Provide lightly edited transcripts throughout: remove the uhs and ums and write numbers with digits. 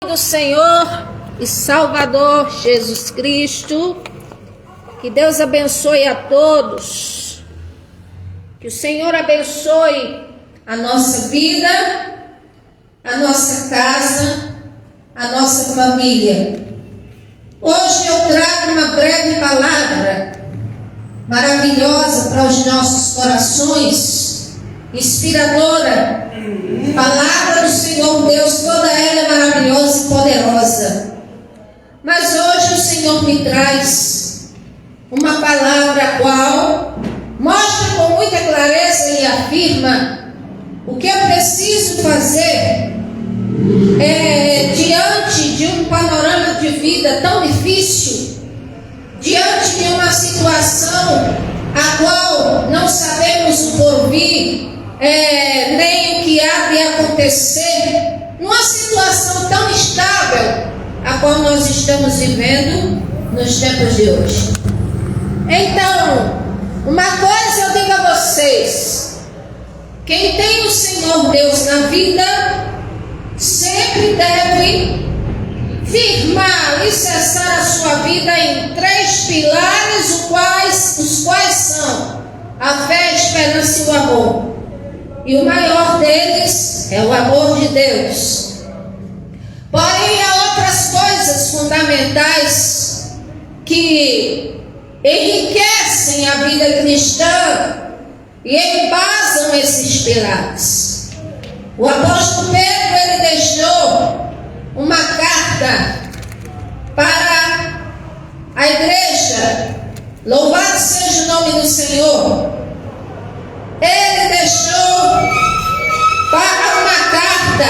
Do Senhor e Salvador Jesus Cristo, que Deus abençoe a todos, que o Senhor abençoe a nossa vida, a nossa casa, a nossa família. Hoje eu trago uma breve palavra maravilhosa para os nossos corações, inspiradora. Palavra do Senhor Deus, toda ela é maravilhosa e poderosa. Mas hoje o Senhor me traz uma palavra a qual mostra com muita clareza e afirma o que eu preciso fazer diante de um panorama de vida tão difícil, diante de uma situação a qual não sabemos o porvir, nem o que há de acontecer, numa situação tão estável a qual nós estamos vivendo nos tempos de hoje. Então, uma coisa eu digo a vocês: quem tem o Senhor Deus na vida sempre deve firmar, alicerçar a sua vida em três pilares, os quais são a fé, a esperança e o amor. E o maior deles é o amor de Deus. Porém, há outras coisas fundamentais que enriquecem a vida cristã e embasam esses pilares. O apóstolo Pedro, ele deixou uma carta para a igreja. Louvado seja o nome do Senhor. Ele deixou para uma carta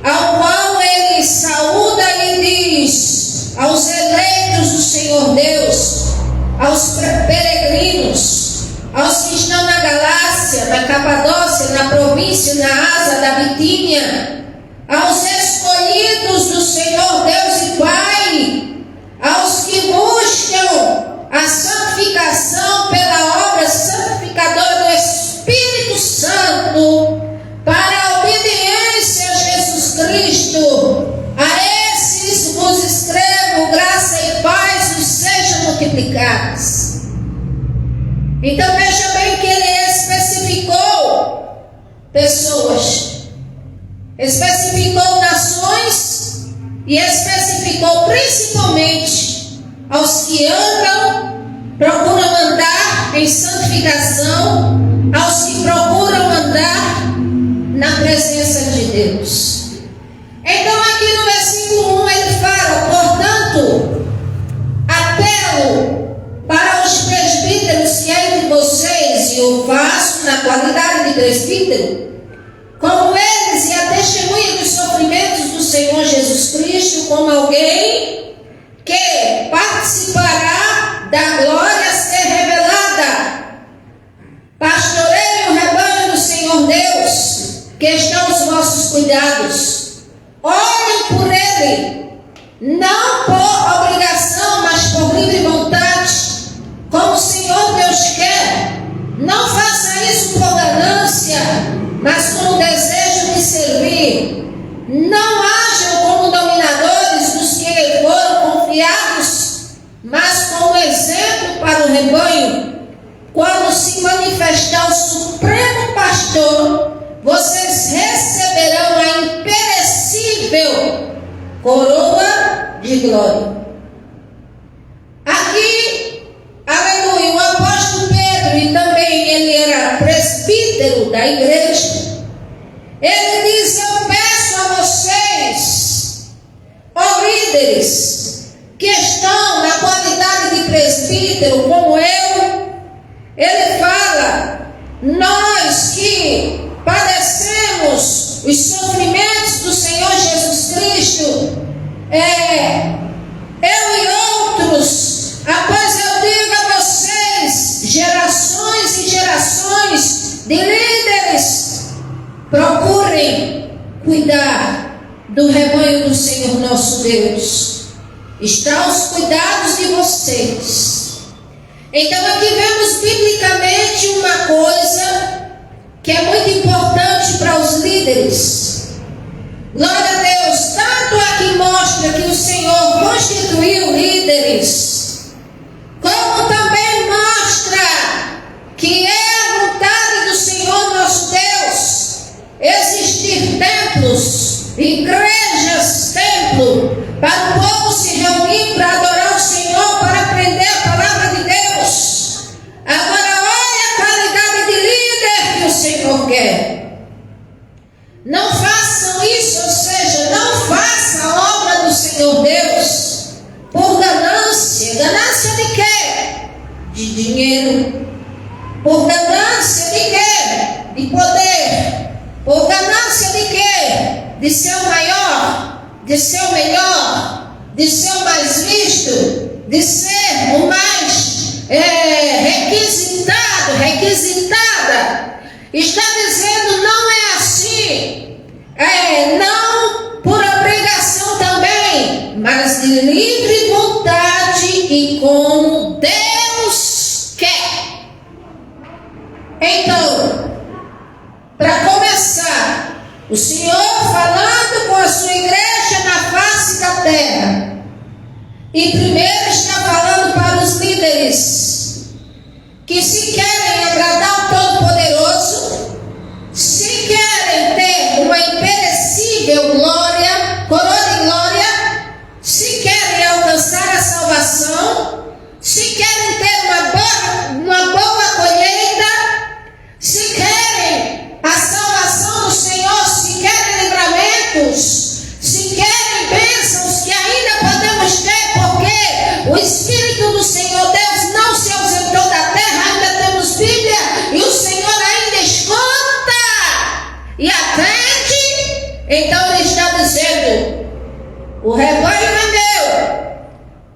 ao qual ele saúda e diz aos eleitos do Senhor Deus, aos peregrinos, aos que estão na Galácia, na Capadócia, na província, na Ásia da Bitínia, aos escolhidos do Senhor Deus e Pai, aos que buscam a santificação pela obra santificadora do Espírito Santo, para a obediência a Jesus Cristo. A esses vos escrevo, graça e paz vos sejam multiplicadas. Então veja bem que ele especificou pessoas, especificou nações e especificou principalmente aos que procuram andar em santificação, aos que procuram andar na presença de Deus. Então aqui no versículo 1 ele fala: portanto, apelo para os presbíteros que há entre vocês, e eu faço na qualidade de presbítero, como eles, e a testemunha dos sofrimentos do Senhor Jesus Cristo, como alguém que participará da glória a ser revelada. Pastoreiem o rebanho do Senhor Deus, que estão aos vossos cuidados. Olhem por ele, não por obrigação, mas por livre vontade, como o Senhor Deus quer. Não faça isso por ganância, mas com o desejo de servir. Não hajam como dominadores dos que foram confiados, mas como exemplo para o rebanho. Quando se manifestar o Supremo Pastor, vocês receberão a imperecível coroa de glória. Aqui, aleluia, o apóstolo Pedro, e também ele era presbítero da igreja, ele diz: eu peço a vocês, ó líderes, que estão na qualidade de presbítero como eu. Ele fala: nós que padecemos os sofrimentos do Senhor Jesus Cristo, eu e outros, após eu digo a vocês, gerações e gerações de líderes, procurem cuidar do rebanho do Senhor nosso Deus. Está aos cuidados de vocês. Então aqui vemos biblicamente uma coisa que é muito importante para os líderes. Glória a Deus, tanto mostra que o Senhor constituiu líderes, como também mostra que é a vontade do Senhor nosso Deus existir templos, igrejas, templo, para o povo se reunir para adorar o Senhor, para aprender a palavra de Deus. Agora olha a qualidade de líder que o Senhor quer. Não façam isso, ou seja, não façam a obra do Senhor Deus por ganância. Ganância de quê? De dinheiro. Por ganância de quê? De poder. Por ganância de quê? De ser o maior, de ser o melhor, de ser o mais visto, de ser o mais requisitada. Está dizendo, não é assim. Não por obrigação também, mas de livre vontade e como Deus quer. Então, para começar, o Senhor falando com a sua igreja na face da terra. E primeiro está falando para os líderes que se querem agradar ao Todo-Poderoso, se querem ter uma imperecível glória, coroa de glória, se querem alcançar a salvação, se querem ter uma boa colheita, se querem a salvação do Senhor, se querem livramentos, se querem bênçãos que ainda podemos ter, porque o Espírito do Senhor Deus não se ausentou da terra, ainda temos Bíblia e o Senhor ainda escuta e atende. Então ele está dizendo, o rebanho é meu,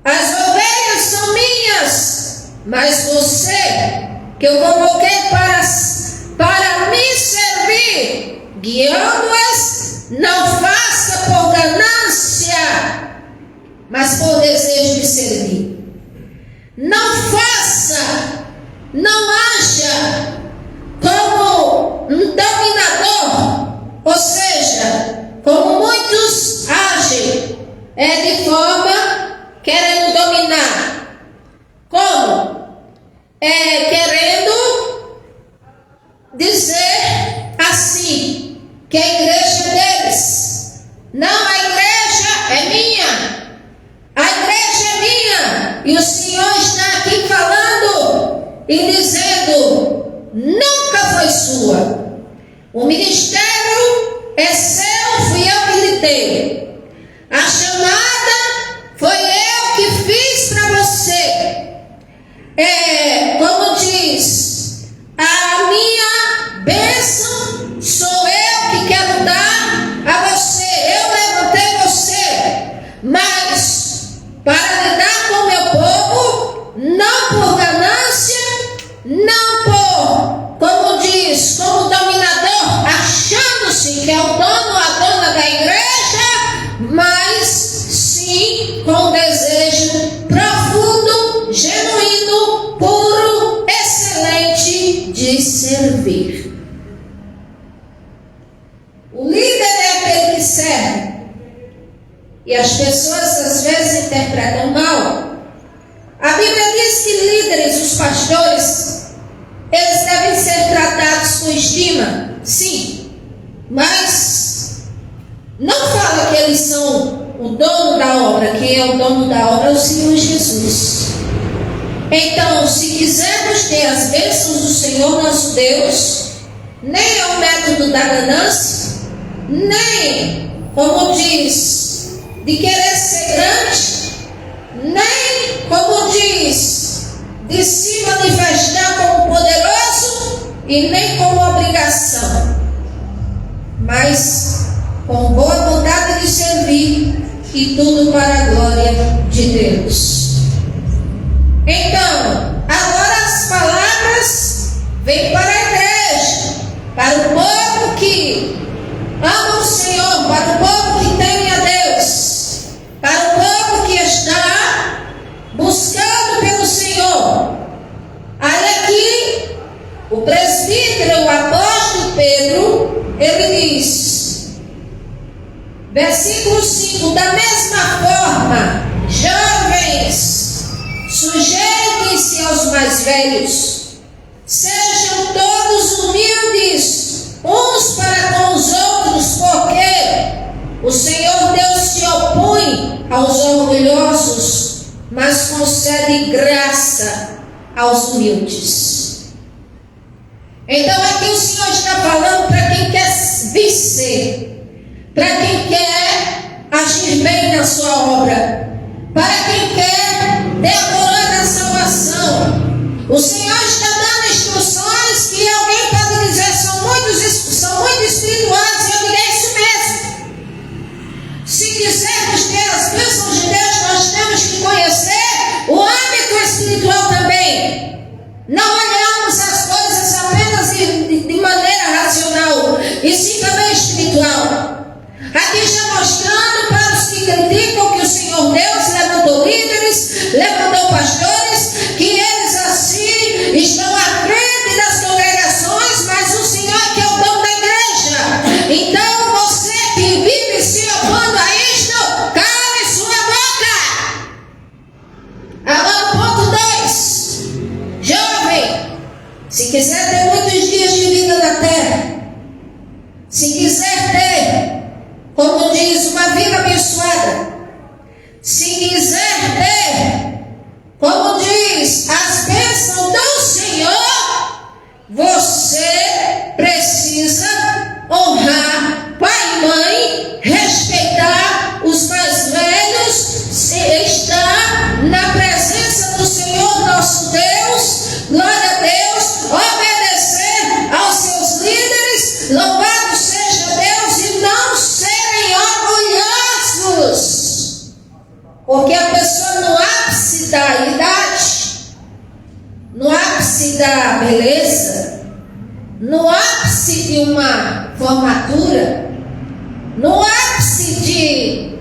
as ovelhas são minhas, mas você que eu convoquei para me servir, guiando-as, não faça por ganância, mas por desejo de servir. Não faça, não haja como um dominador, ou seja, como muitos agem, de forma querendo dominar. Como? Querendo dizer assim, que a igreja é deles. Não, a igreja é minha. A igreja é minha. E o Senhor está aqui falando e dizendo, nunca foi sua. O ministério é seu, fui eu que lhe dei. A chamada foi eu que fiz para você. Como diz, a minha bênção sou eu que quero dar a você. Eu levantei você, mas para lidar com o meu povo, não por ganância, não por, como diz, como dominador, achando-se que é o dono ou a dona da igreja, mas sim com desejo profundo, genuíno, puro, excelente de servir. O líder é aquele que serve. E as pessoas às vezes interpretam mal. A Bíblia diz que líderes, os pastores, eles devem ser tratados com estima, sim, mas não fala que eles são o dono da obra. Quem é o dono da obra é o Senhor Jesus. Então, se quisermos ter as bênçãos do Senhor nosso Deus, nem é o método da ganância, nem, como diz, de querer ser grande, nem, como diz, de se manifestar como poderoso, e nem como obrigação, mas com boa vontade de servir, e tudo para a glória de Deus. Então, agora as palavras vêm para a igreja, para o povo que ama o Senhor, para o povo que teme a Deus, para o povo que está buscando pelo Senhor. Aí aqui, o presbítero, o apóstolo Pedro, ele diz, versículo Versículo 5: da mesma forma, jovens, sujeitem-se aos mais velhos, sejam todos humildes uns para com os outros, porque o Senhor Deus se opõe aos orgulhosos, mas concede graça aos humildes. Então aqui o Senhor está falando para quem quer vencer, para quem quer agir bem na sua obra, para quem quer decorar a salvação. O Senhor está dando instruções que alguém pode dizer são muito espirituais, e eu digo, é isso mesmo. Se quisermos ter as bênçãos de Deus, nós temos que conhecer o âmbito espiritual também. Não olhamos as coisas apenas de maneira racional, e sim também espiritual. Aqui já mostrando para os que criticam que o Senhor Deus levantou líderes, levantou pastores, que eles assim estão à frente das congregações, mas o Senhor que é o dono da igreja. Então você que vive se opondo a isto, cale sua boca. Agora ponto 2. Jovem, se quiser ter muitos dias de vida na terra, se quiser ter, como diz, uma vida abençoada, se quiser ter, como diz, as bênçãos do Senhor, você precisa honrar pai e mãe, respeitar os mais velhos, estar na presença do Senhor nosso Deus, glória a Deus, obedecer aos seus líderes, louvado seja Deus, e não serem orgulhosos, porque a pessoa no ápice da idade, no ápice da beleza, no ápice de uma formatura, no ápice de,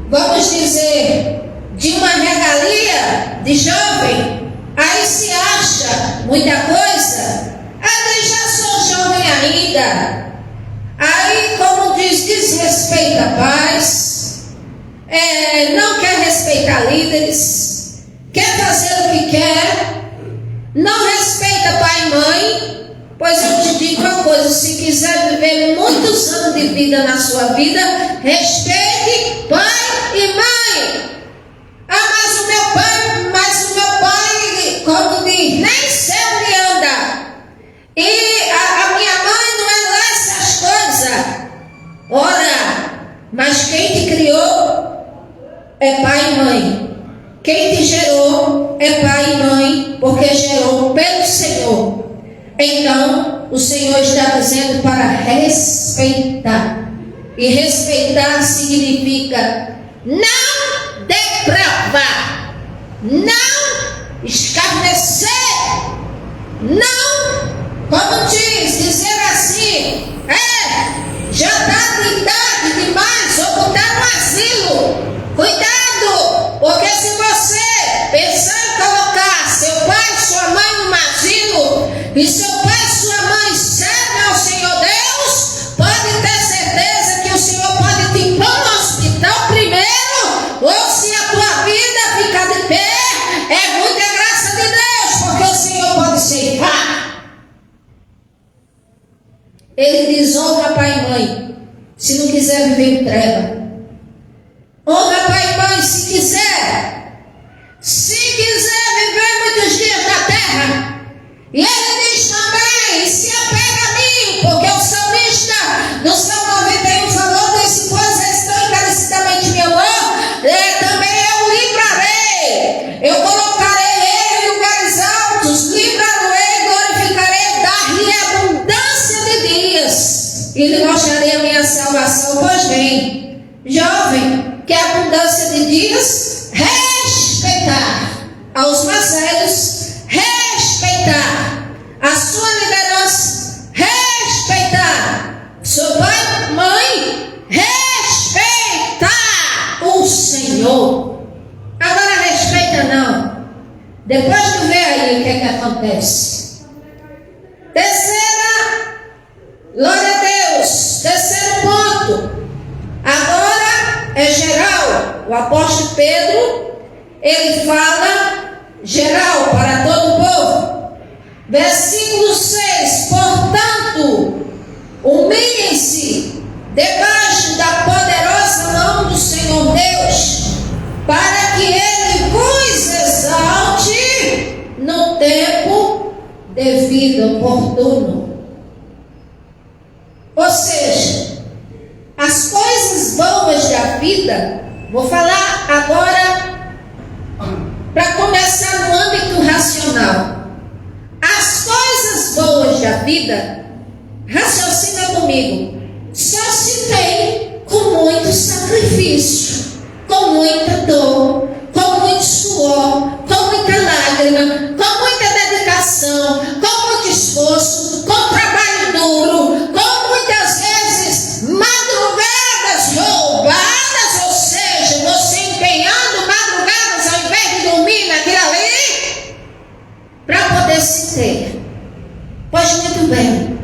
vamos dizer, de uma regalia de jovem, aí se acha muita coisa. Eu já sou jovem ainda. Aí, como diz, desrespeita pais, não quer respeitar líderes, quer fazer o que quer, não respeita pai e mãe. Pois eu te digo uma coisa: se quiser viver muitos anos de vida na sua vida, respeite pai e mãe. Ah, mas o meu pai, como diz, nem sei onde anda. E a minha mãe não é lá essas coisas. Ora, mas quem te criou é pai e mãe. Quem te gerou é pai e mãe, porque gerou pelo Senhor. Então, o Senhor está dizendo para respeitar. E respeitar significa não depravar, não escarnecer, não, como dizer assim, já está de idade demais, ou botar no asilo. Cuidado, porque se você pensar em colocar seu pai e sua mãe no asilo, e seu pai e sua mãe servem ao Senhor Deus, pode ter certeza que o Senhor pode te pôr no hospital primeiro, ou se a tua vida ficar de pé, é muita graça de Deus, porque o Senhor pode ceifar. Ele diz: honra pai e mãe, se não quiser viver em treva. Honra pai e mãe se quiser. Se quiser viver muitos dias na terra. E ele diz também: se apega a mim, porque o salmista no Salmo 91 falou desse: pois estão encarecidamente me amor, também eu livrarei, eu colocarei ele em lugares altos, livrarei, glorificarei, dar-lhe abundância de dias, e lhe mostrarei a minha salvação. Pois bem, jovem, que abundância de dias, respeitar aos mais velhos, respeitar a sua liderança, respeitar seu pai, mãe, respeitar o Senhor. Agora respeita não. Depois tu vê aí o que é que acontece. Terceira, glória a Deus, terceiro ponto. Agora o apóstolo Pedro, ele fala geral para todo o povo. Versículo 6: portanto, humilhem-se debaixo da poderosa mão do Senhor Deus, para que Ele vos exalte no tempo devido, oportuno. Ou seja, as coisas boas da vida, vou falar agora para começar no âmbito racional. As coisas boas da vida, raciocina comigo, só se tem com muito sacrifício, com muita dor, com muito suor, com muita lágrima, com muita dedicação, com muito esforço, com trabalho duro, com muitas vezes madrugadas roubadas, ou seja, você empenhando madrugadas ao invés de dormir naquilo ali, para poder se ter. Pois muito bem,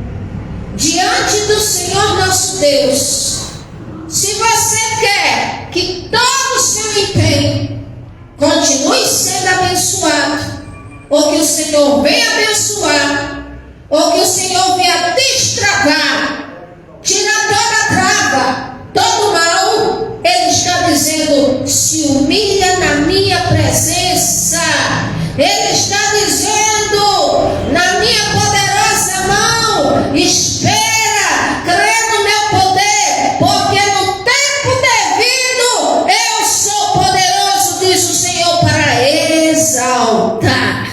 diante do Senhor nosso Deus, se você quer que todo o seu empenho continue sendo abençoado, ou que o Senhor venha abençoar, ou que o Senhor venha destravar, tirar toda a trava, todo o mal, Ele está dizendo: se humilha na minha presença. Ele está dizendo: na minha poderosa mão, espera, crê no meu poder, porque no tempo devido eu sou poderoso, diz o Senhor, para exaltar.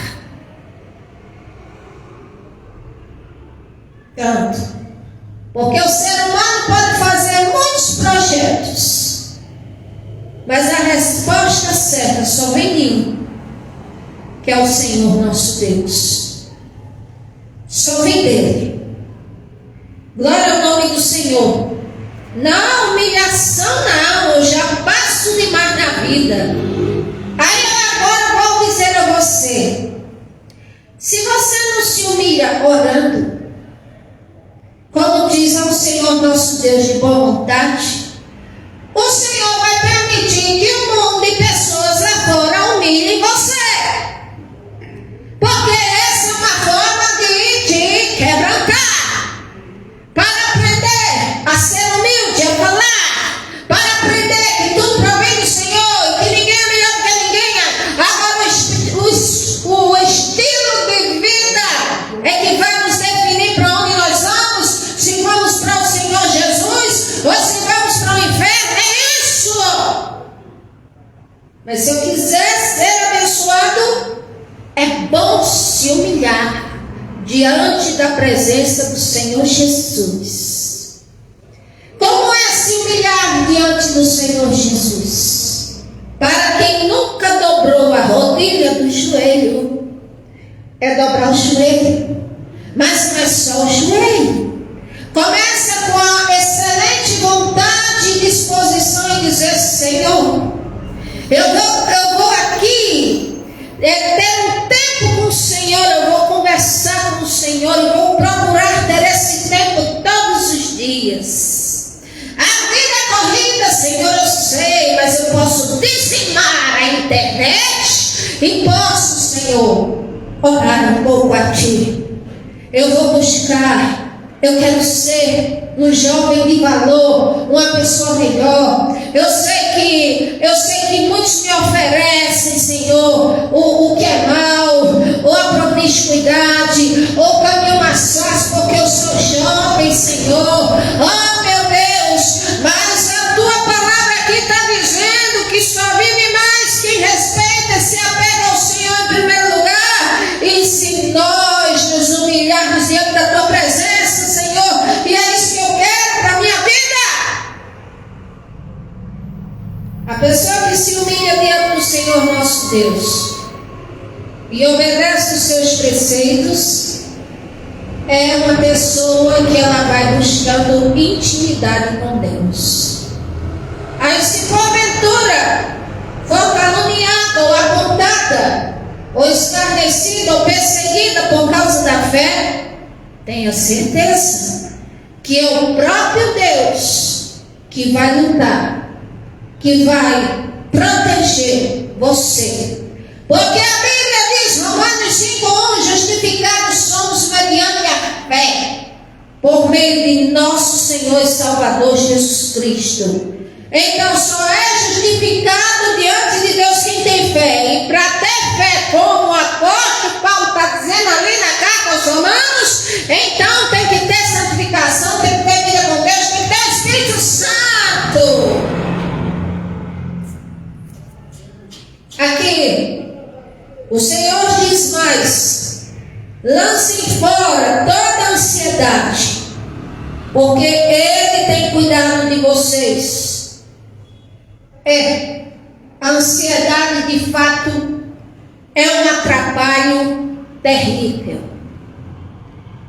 Tanto, porque o ser humano pode fazer muitos projetos, mas a resposta certa só vem em um, que é o Senhor nosso Deus. Só vem dele. Glória ao nome do Senhor. Não, humilhação não, eu já passo demais na vida. Aí eu agora vou dizer a você, se você não se humilha orando, como diz ao Senhor nosso Deus de boa vontade, o Senhor vai permitir que o mundo e pessoas lá fora humilhem você. Porque essa é uma forma de te quebrantar, para aprender a ser humilde, a falar, para aprender que tudo provém do Senhor e que ninguém é melhor que ninguém. Agora o estilo de vida é que vai nos definir para onde nós vamos, se vamos para o Senhor Jesus ou se vamos para o inferno. É isso. Mas se eu quiser ser abençoado, é bom se humilhar diante da presença do Senhor Jesus. Como é se humilhar diante do Senhor Jesus? Para quem nunca dobrou a rodilha do joelho, é dobrar o joelho, mas não é só o joelho. Começa com a excelente vontade e disposição e dizer: Senhor, eu vou aqui ter um tempo com o Senhor, eu vou conversar com o Senhor, eu vou procurar ter esse tempo todos os dias. A vida é corrida, Senhor, eu sei, mas eu posso dizimar a internet e posso, Senhor, orar um pouco a Ti. Eu vou buscar, eu quero ser um jovem de valor, uma pessoa melhor. Eu sei que muitos me oferecem, Senhor, o que é mal, ou a promiscuidade, ou o caminho mais fácil, porque eu sou jovem, Senhor. Oh, meu Deus, mas a Tua palavra aqui está dizendo que só vive mais quem respeita, se apega ao Senhor em primeiro lugar. E se nós nos humilharmos diante da Tua presença, Senhor, e é isso que eu quero para a minha vida. A pessoa que se humilha diante do Senhor nosso Deus e obedece os seus preceitos é uma pessoa que ela vai buscando intimidade com Deus. Aí, se porventura for caluniada ou apontada, ou escarnecida ou perseguida por causa da fé, tenha certeza que é o próprio Deus que vai lutar, que vai proteger você. Porque a Bíblia diz, Romanos 5:1, justificados somos mediante a fé, por meio de nosso Senhor e Salvador Jesus Cristo. Então só é justificado diante de Deus quem tem fé. E para ter fé, como o apóstolo Paulo está dizendo ali na carta aos Romanos, então tem que ter santificação, tem que ter vida com Deus, tem que ter o Espírito Santo. Aqui, o Senhor diz mais: lancem fora toda a ansiedade, porque Ele tem cuidado de vocês. A ansiedade de fato é um atrapalho terrível.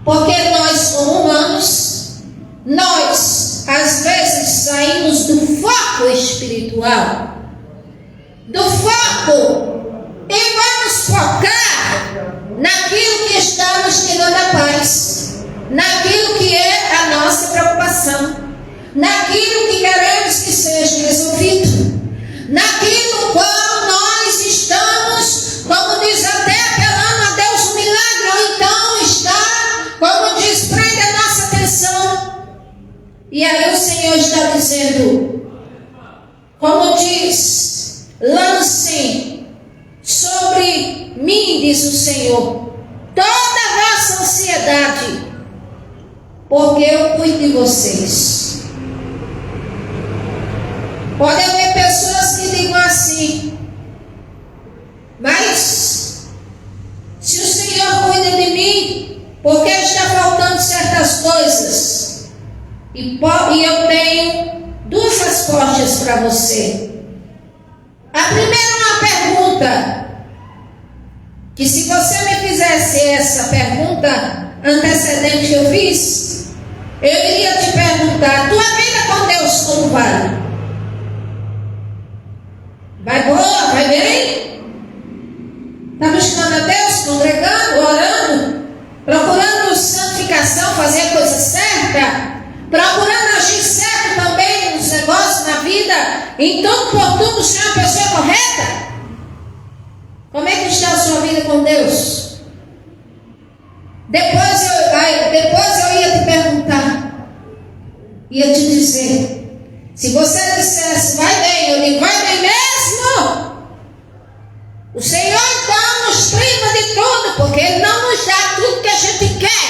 Porque nós, como humanos, nós às vezes saímos do foco espiritual, do foco, e vamos focar naquilo que está nos tirando a paz, naquilo que é a nossa preocupação, naquilo que queremos que seja resolvido, naquilo qual nós estamos, como diz até, apelando a Deus um milagre, ou então está, como diz, prende a nossa atenção. E aí o Senhor está dizendo, como diz, lancem sobre mim, diz o Senhor, toda a vossa ansiedade, porque eu cuido de vocês. Pode haver pessoas que digam assim, mas se o Senhor cuida de mim, por que está faltando certas coisas? E eu tenho duas respostas para você. A primeira é uma pergunta, que se você me fizesse essa pergunta antecedente que eu fiz, eu iria te perguntar, tua vida com Deus como vai? Vai boa? Vai bem? Está buscando a Deus, congregando, orando, procurando santificação, fazer a coisa certa, procurando agir certo também nos negócios, na vida, em tudo por tudo, ser uma pessoa correta? Como é que está a sua vida com Deus? Depois eu ia te perguntar, ia te dizer, se você dissesse, vai bem, eu digo, vai bem mesmo? O Senhor então nos priva de tudo, porque Ele não nos dá tudo que a gente quer.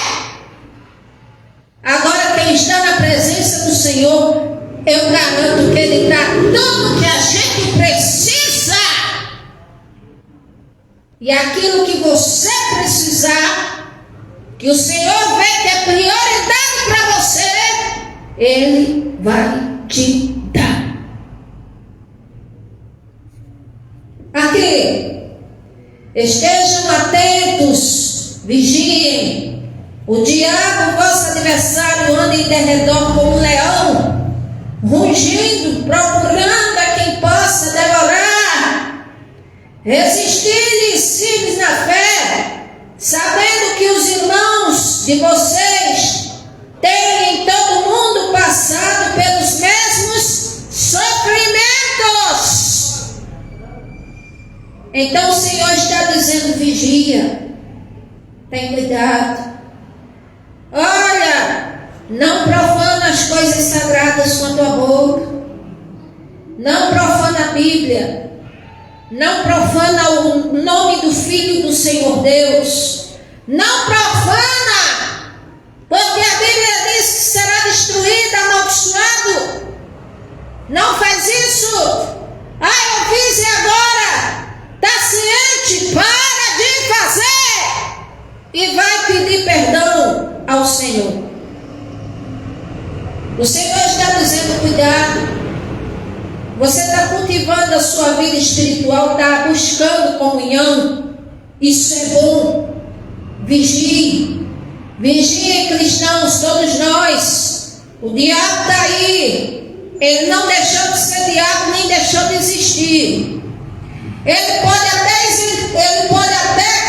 Agora, quem está na presença do Senhor, eu garanto que Ele dá tudo que a gente precisa. E aquilo que você precisar, que o Senhor vê que é prioridade para você, Ele vai te dar. Aqui, estejam atentos, vigiem. O diabo, vosso adversário, anda em derredor como um leão, rugindo, procurando a quem possa devorar. Resistir-lhes firmes na fé, sabendo que os irmãos de vocês têm em todo mundo passado pelos mesmos sofrimentos. Então o Senhor está dizendo, vigia, tem cuidado. Olha, não profana as coisas sagradas com a tua boca, não profana a Bíblia, não profana o nome do Filho do Senhor Deus, não profana, porque a Bíblia diz que será destruído, amaldiçoado. Não faz isso. Eu fiz e agora? Está ciente? Para de fazer e vai pedir perdão ao Senhor. O Senhor está dizendo, cuidado. Você está cultivando a sua vida espiritual, está buscando comunhão. Isso é bom. Vigie. Vigiem, cristãos, todos nós. O diabo está aí. Ele não deixou de ser diabo, nem deixou de existir. Ele pode até,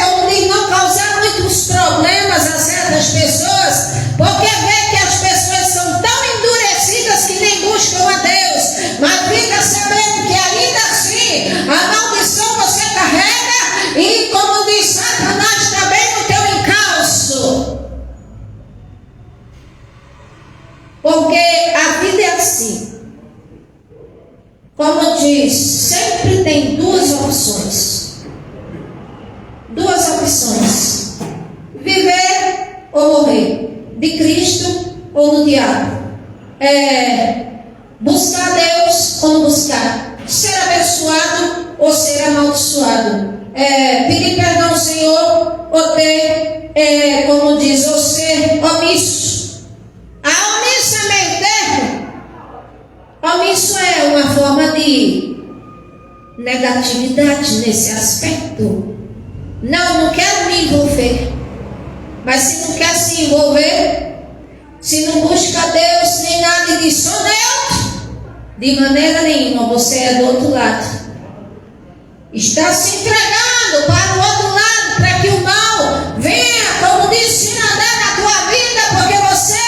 como diz, não causar muitos problemas a certas pessoas, porque vê que as pessoas são tão endurecidas que nem buscam a Deus. Mas fica sabendo que ainda assim como diz, sempre tem duas opções. Duas opções: viver ou morrer, de Cristo ou do diabo. Buscar Deus ou não buscar, ser abençoado ou ser amaldiçoado, pedir perdão ao Senhor ou ter, como diz, ou ser omisso. A omisso é meio termo. Omisso é uma forma de negatividade nesse aspecto. Não quero me envolver. Mas se não quer se envolver, se não busca Deus nem nada e diz sou neutro, de maneira nenhuma, você é do outro lado. Está se entregando para o outro lado, para que o mal venha, como disse, andar na tua vida, porque você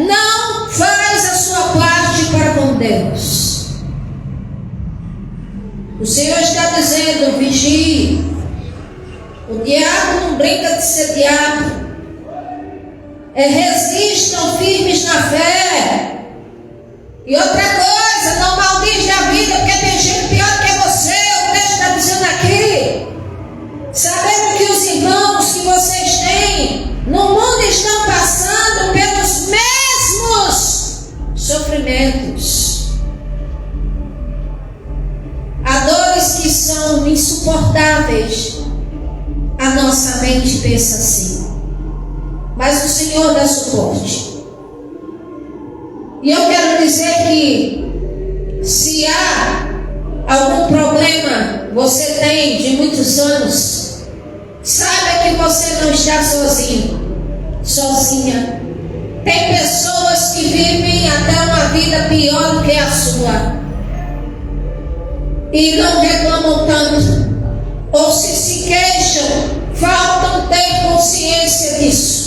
não faz a sua parte para com Deus. O Senhor está dizendo: vigie. O diabo não brinca de ser diabo. Resistam firmes na fé. E outra coisa, não maldize a vida, porque tem gente pior que você. O texto está dizendo aqui, sabendo que os irmãos que vocês têm no mundo estão passando pelos mesmos sofrimentos. Há dores que são insuportáveis. A nossa mente pensa assim, mas o Senhor dá suporte. E eu quero dizer que se há algum problema você tem de muitos anos, saiba que você não está sozinho, sozinha. Tem pessoas que vivem até uma vida pior do que a sua e não reclamam tanto, ou se queixam, faltam ter consciência disso.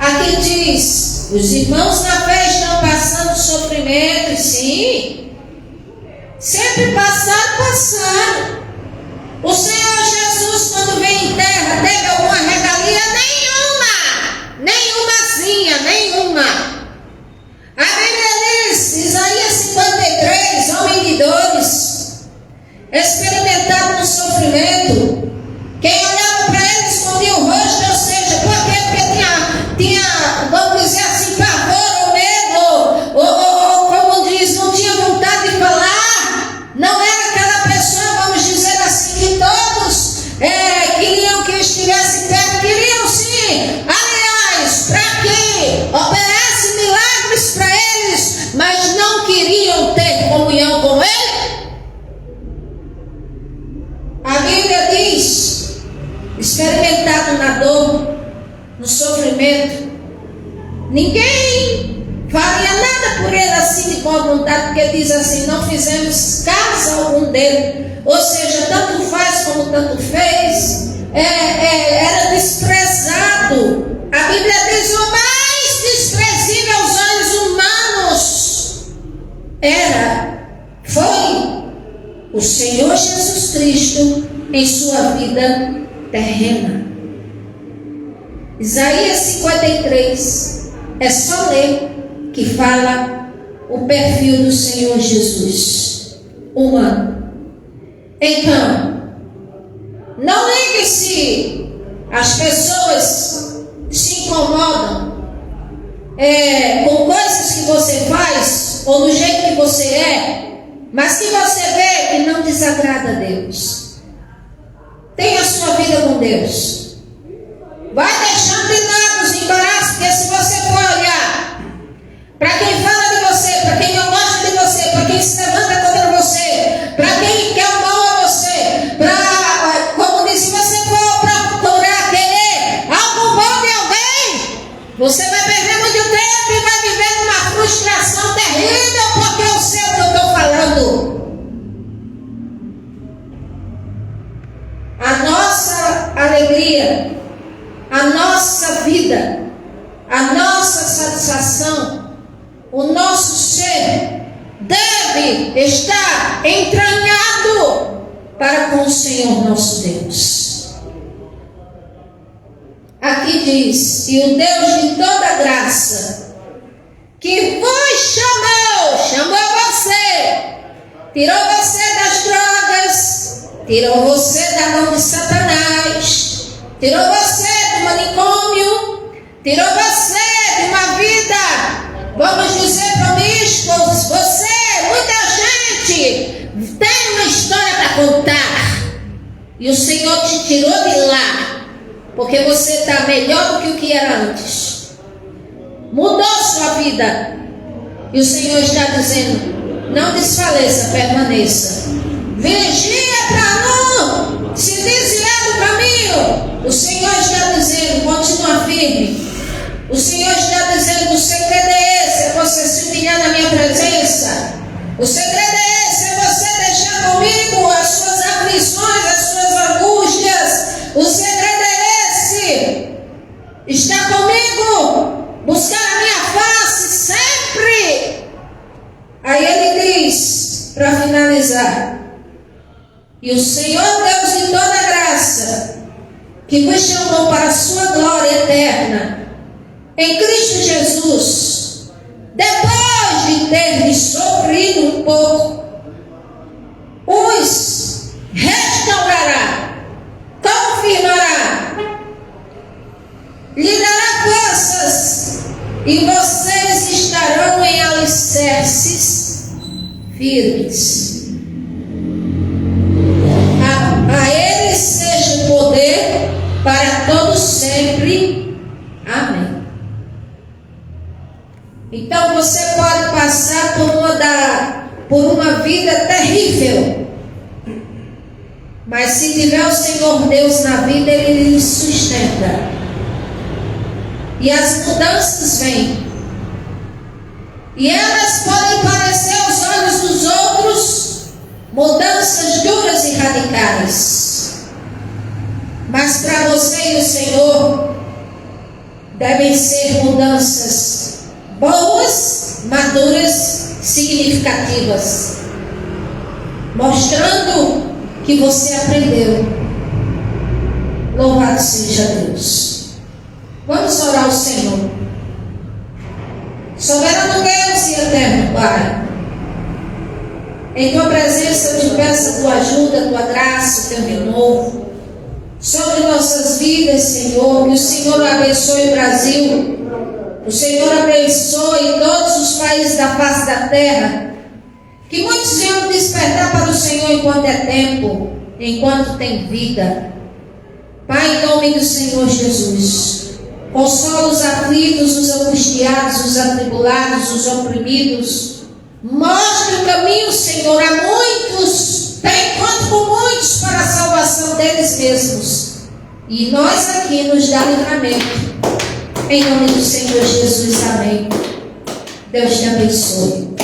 Aqui diz: os irmãos na fé estão passando sofrimentos, sim. Sempre passaram. O Senhor Jesus, quando veio em terra, teve alguma regalia? Nenhuma. A Bíblia diz, Isaías 53, homem de dores, experimentado no sofrimento. Quem olhava para ele escondia o rosto, ou seja, por quê? Porque tinha, vamos dizer assim, pavor ou medo, ou como diz, não tinha vontade de falar. Não era aquela pessoa, vamos dizer assim, que todos queriam que estivesse perto, queriam sim. Aliás, para que operasse milagres para eles, mas não queriam ter comunhão com ele. A Bíblia diz: experimentado na dor, no sofrimento, ninguém faria nada por ele assim de boa vontade, porque diz assim: não fizemos caso algum dele. Ou seja, tanto faz como tanto fez, era desprezado. A Bíblia diz: o mais desprezível aos olhos humanos foi o Senhor Jesus Cristo em sua vida terrena. Isaías 53 é só ler que fala o perfil do Senhor Jesus humano. Então, não ligue se as pessoas se incomodam com coisas que você faz ou do jeito que você é, mas que você vê que não desagrada a Deus. Tenha a sua vida com Deus. Vai deixando de lado os embaraços, porque se você for olhar para quem fala de você, para quem não gosta de você, para quem se levanta contra você, para quem quer o mal a você, como diz, se você for procurar querer algo bom de alguém, você vai perder muito tempo e vai viver uma frustração terrível, porque eu sei o que eu estou falando. A nossa alegria, a nossa vida, a nossa satisfação, o nosso ser deve estar entranhado para com o Senhor nosso Deus. Aqui diz: e o Deus de toda graça, que vos chamou tirou você das drogas, tirou você da mão de Satanás, tirou você do manicômio, tirou você de uma vida, vamos dizer, promíscua. Muita gente tem uma história para contar, e o Senhor te tirou de lá, porque você está melhor do que o que era antes. Mudou sua vida, e o Senhor está dizendo: não desfaleça, permaneça. Vigia para não se desviar do caminho. O Senhor está dizendo: continua firme. O Senhor está dizendo: o segredo é esse, é você se humilhar na minha presença. O segredo é esse, é você deixar comigo as suas aflições, as suas angústias. O segredo é esse, está comigo, buscar a minha face sempre. Aí ele diz, para finalizar: e o Senhor Deus de toda graça, que vos chamou para a sua glória eterna em Cristo Jesus, depois de ter sofrido um pouco, os restaurará, confirmará, lhe dará forças, e vocês estarão em alicerces firmes. A ele seja o poder para todos sempre. Amém. Então você pode passar por uma vida terrível, mas se tiver o Senhor Deus na vida, Ele lhe sustenta. E as mudanças vêm, e elas podem parecer aos olhos dos outros mudanças duras e radicais, mas para você e o Senhor devem ser mudanças boas, maduras, significativas, mostrando que você aprendeu. Louvado seja Deus. Vamos orar ao Senhor. Soberano Deus e eterno Pai, em tua presença eu te peço a tua ajuda, a tua graça, o teu renovo sobre nossas vidas, Senhor. Que o Senhor abençoe o Brasil, o Senhor abençoe todos os países da face da terra. Que muitos venham despertar para o Senhor enquanto é tempo, enquanto tem vida. Pai, em nome do Senhor Jesus, consola os aflitos, os angustiados, os atribulados, os oprimidos. Mostre o caminho, Senhor, a muitos. Tem encontro com muitos para a salvação deles mesmos. E nós aqui nos dá livramento. Em nome do Senhor Jesus, amém. Deus te abençoe.